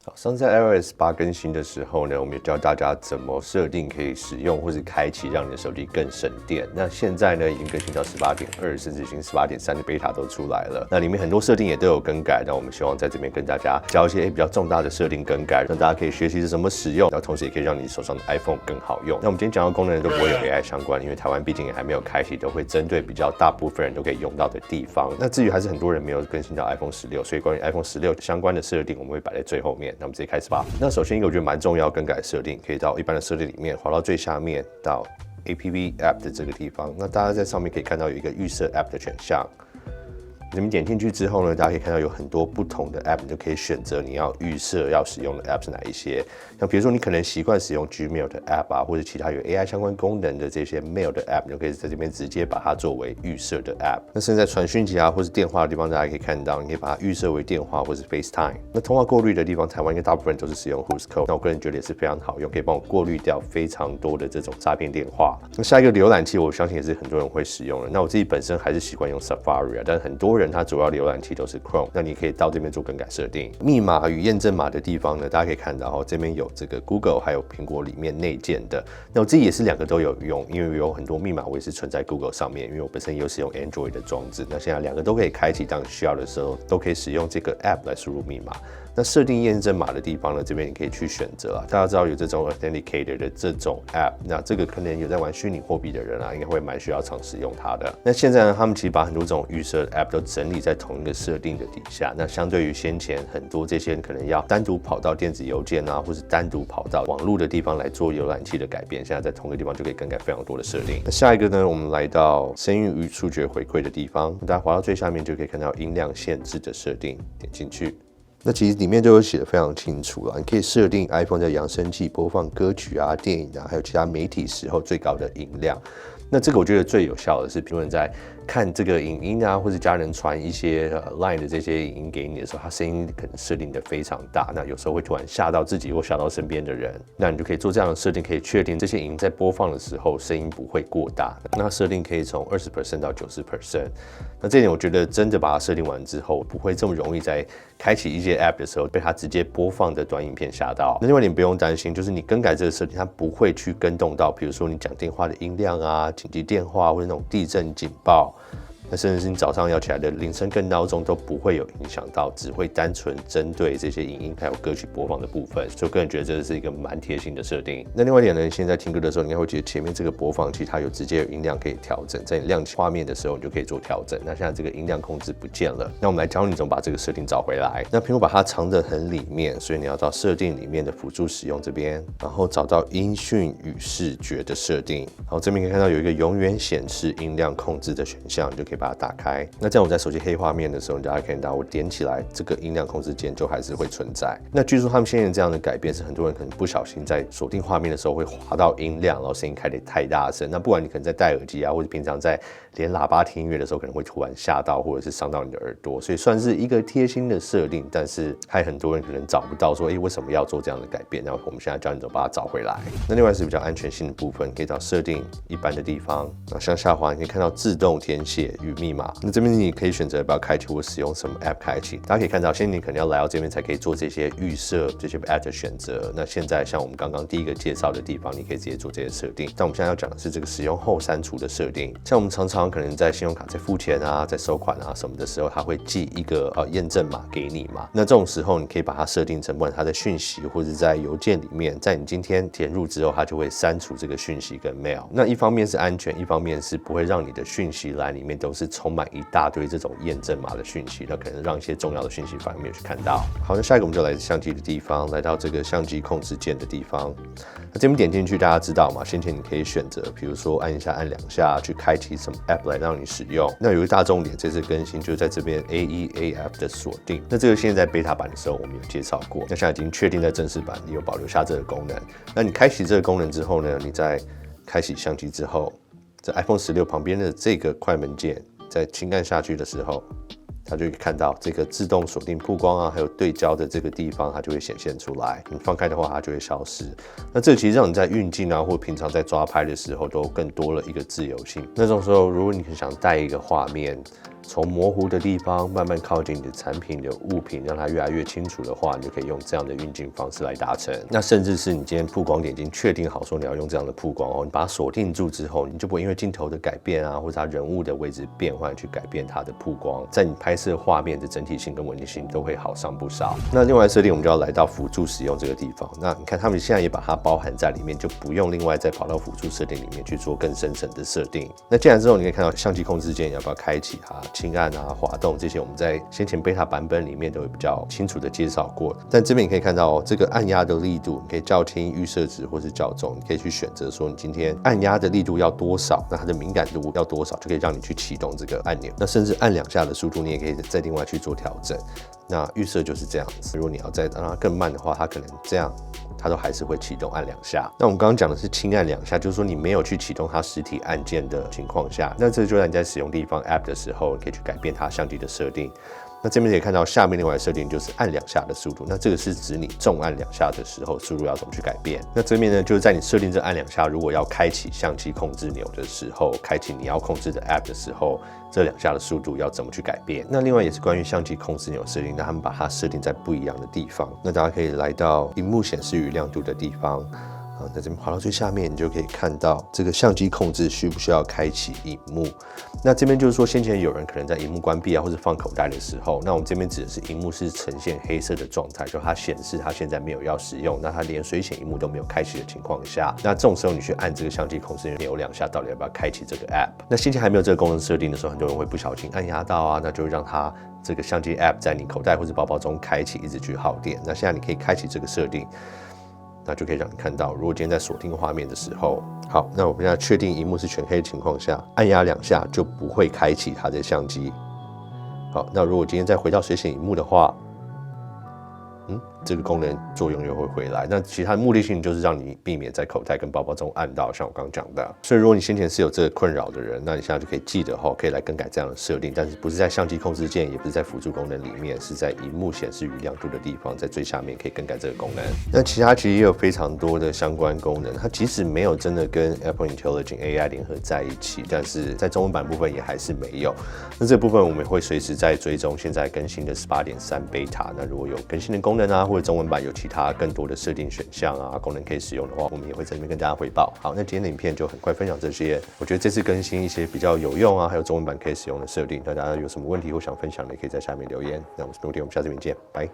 好，上次在 iOS 8更新的时候呢，我们也教大家怎么设定可以使用或是开启，让你的手机更省电。那现在呢，已经更新到 18.2， 甚至已经 18.3 的 beta 都出来了。那里面很多设定也都有更改，那我们希望在这边跟大家教一些比较重大的设定更改，让大家可以学习是怎么使用，然后同时也可以让你手上的 iPhone 更好用。那我们今天讲到功能都不会有 AI 相关，因为台湾毕竟也还没有开启，都会针对比较大部分人都可以用到的地方。那至于还是很多人没有更新到 iPhone 16，所以关于 iPhone 16相关的设定，我们会摆在最后面。那我们直接开始吧。那首先一个我觉得蛮重要更改的设定，可以到一般的设定里面滑到最下面到 APP App 的这个地方。那大家在上面可以看到有一个预设 App 的选项。你们点进去之后呢，大家可以看到有很多不同的 App， 你就可以选择你要预设要使用的 App 是哪一些。像比如说你可能习惯使用 Gmail 的 App 啊，或者其他有 AI 相关功能的这些 Mail 的 App， 你就可以在这边直接把它作为预设的 App。那甚至在传讯息啊，或是电话的地方，大家可以看到，你可以把它预设为电话或是 FaceTime。那通话过滤的地方，台湾应该大部分人都是使用 Whoscall， 那我个人觉得也是非常好用，可以帮我过滤掉非常多的这种诈骗电话。那下一个浏览器，我相信也是很多人会使用的。那我自己本身还是习惯用 Safari 啊，但是很多人他主要浏览器都是 Chrome， 那你可以到这边做更改设定。密码与验证码的地方呢，大家可以看到这边有这个 Google 还有苹果里面内建的。那我自己也是两个都有用，因为有很多密码我也是存在 Google 上面，因为我本身有使用 Android 的装置。那现在两个都可以开启，当需要的时候都可以使用这个 App 来输入密码。那设定验证码的地方呢，这边你可以去选择啊。大家知道有这种 Authenticator 的这种 App， 那这个可能有在玩虚拟货币的人啊，应该会蛮需要常使用它的。那现在呢，他们其实把很多这种预设的 App 都整理在同一个设定的底下。那相对于先前很多这些可能要单独跑到电子邮件啊，或是单独跑到网络的地方来做浏览器的改变，现在在同一个地方就可以更改非常多的设定。那下一个呢，我们来到声音与触觉回馈的地方，大家滑到最下面就可以看到音量限制的设定，点进去。那其实里面就有写得非常清楚了，你可以设定 iPhone 在扬声器播放歌曲啊、电影啊，还有其他媒体时候最高的音量。那这个我觉得最有效的是，比如你在看这个影音啊，或者家人传一些Line 的这些影音给你的时候，它声音可能设定的非常大，那有时候会突然吓到自己或吓到身边的人，那你就可以做这样的设定，可以确定这些影音在播放的时候声音不会过大。那设定可以从 20% 到 90%。那这点我觉得真的把它设定完之后，不会这么容易在开启一些 App 的时候被它直接播放的短影片吓到。那另外你不用担心，就是你更改这个设定，它不会去跟动到，比如说你讲电话的音量啊、紧急电话或者那种地震警报。那甚至是你早上要起来的铃声跟闹钟都不会有影响到，只会单纯针对这些影音还有歌曲播放的部分，所以我个人觉得这是一个蛮贴心的设定。那另外一点呢，现在听歌的时候，你应该会觉得前面这个播放器它有直接有音量可以调整，在你亮起画面的时候，你就可以做调整。那现在这个音量控制不见了，那我们来教你怎么把这个设定找回来。那苹果把它藏得很里面，所以你要到设定里面的辅助使用这边，然后找到音讯与视觉的设定，好，这边可以看到有一个永远显示音量控制的选项，你就可以把它打开。那这样我在手机黑画面的时候，大家看到我点起来，这个音量控制键就还是会存在。那据说他们现在这样的改变是很多人可能不小心在锁定画面的时候会滑到音量，然后声音开得太大声。那不管你可能在戴耳机啊，或者平常在连喇叭听音乐的时候，可能会突然吓到，或者是伤到你的耳朵，所以算是一个贴心的设定。但是还很多人可能找不到说，为什么要做这样的改变？然后我们现在教你怎么把它找回来。那另外是比较安全性的部分，可以到设定一般的地方，然后向下滑，你可以看到自动填写与密码。那这边你可以选择要不要开启或使用什么 App 开启。大家可以看到，现在你可能要来到这边才可以做这些预设这些 App 的选择。那现在像我们刚刚第一个介绍的地方，你可以直接做这些设定。但我们现在要讲的是这个使用后删除的设定。像我们常常可能在信用卡在付钱啊、在收款啊什么的时候，它会寄一个验证码给你嘛。那这种时候，你可以把它设定成，不管它的讯息或者在邮件里面，在你今天填入之后，它就会删除这个讯息跟 mail。那一方面是安全，一方面是不会让你的讯息栏里面都是充满一大堆这种验证码的讯息，那可能让一些重要的讯息反而没有去看到。好，那下一个我们就来相机的地方，来到这个相机控制键的地方。那这边点进去，大家知道嘛？先前你可以选择，比如说按一下、按2下去开启什么 App 来让你使用。那有一个大重点，这次更新就是在这边 AE/AF 的锁定。那这个现在在 beta 版的时候我们有介绍过，那现在已经确定在正式版你有保留下这个功能。那你开启这个功能之后呢，你在开启相机之后，在 iPhone 16旁边的这个快门键，在轻按下去的时候，它就会看到这个自动锁定曝光啊，还有对焦的这个地方，它就会显现出来。你放开的话，它就会消失。那这其实让你在运镜啊，或平常在抓拍的时候，都更多了一个自由性。那种时候，如果你很想带一个画面从模糊的地方慢慢靠近你的产品的物品，让它越来越清楚的话，你就可以用这样的运镜方式来达成。那甚至是你今天曝光点已经确定好说你要用这样的曝光你把它锁定住之后，你就不会因为镜头的改变啊，或者它人物的位置变换去改变它的曝光，在你拍摄画面的整体性跟稳定性都会好上不少。那另外设定我们就要来到辅助使用这个地方。那你看他们现在也把它包含在里面，就不用另外再跑到辅助设定里面去做更深层的设定。那进来之后，你可以看到相机控制键要不要开启啊、轻按啊、滑动这些，我们在先前 beta 版本里面都有比较清楚的介绍过。但这边你可以看到这个按压的力度，你可以较轻、预设值或是较重，你可以去选择说你今天按压的力度要多少，那它的敏感度要多少，就可以让你去启动这个按钮。那甚至按2下的速度，你也可以再另外去做调整。那预设就是这样子，如果你要再让它更慢的话，它可能这样。它都还是会启动按2下。那我们刚刚讲的是轻按2下，就是说你没有去启动它实体按键的情况下，那这就让你在使用地方 App 的时候，你可以去改变它相机的设定。那这边可以看到下面另外的设定就是按2下的速度，那这个是指你重按2下的时候速度要怎么去改变。那这边呢，就是在你设定这按2下，如果要开启相机控制钮的时候，开启你要控制的 App 的时候，这2下的速度要怎么去改变。那另外也是关于相机控制钮设定，那他们把它设定在不一样的地方。那大家可以来到萤幕显示与亮度的地方。在这边滑到最下面，你就可以看到这个相机控制需不需要开启萤幕。那这边就是说，先前有人可能在萤幕关闭啊，或者放口袋的时候，那我们这边指的是萤幕是呈现黑色的状态，就它显示它现在没有要使用，那它连水显萤幕都没有开启的情况下，那这种时候你去按这个相机控制钮2下，到底要不要开启这个 App？ 那先前还没有这个功能设定的时候，很多人会不小心按压到啊，那就会让它这个相机 App 在你口袋或者包包中开启，一直去耗电。那现在你可以开启这个设定。那就可以让你看到，如果今天在锁定画面的时候，好，那我们现在确定萤幕是全黑的情况下，按压2下就不会开启它的相机。好，那如果今天再回到水显萤幕的话，这个功能作用又会回来。那其他的目的性就是让你避免在口袋跟包包中按到，像我刚刚讲的。所以如果你先前是有这个困扰的人，那你现在就可以记得可以来更改这样的设定，但是不是在相机控制键，也不是在辅助功能里面，是在萤幕显示与亮度的地方，在最下面可以更改这个功能。那其他其实也有非常多的相关功能，它即使没有真的跟 Apple Intelligent AI 联合在一起，但是在中文版部分也还是没有。那这部分我们会随时在追踪现在更新的 18.3 Beta。那如果有更新的功能啊，或者中文版有其他更多的设定选项啊，功能可以使用的话，我们也会在这边跟大家汇报。好，那今天的影片就很快分享这些。我觉得这次更新一些比较有用啊，还有中文版可以使用的设定。那大家有什么问题或想分享的，也可以在下面留言。那我是Noodle，我们下次影片见，拜。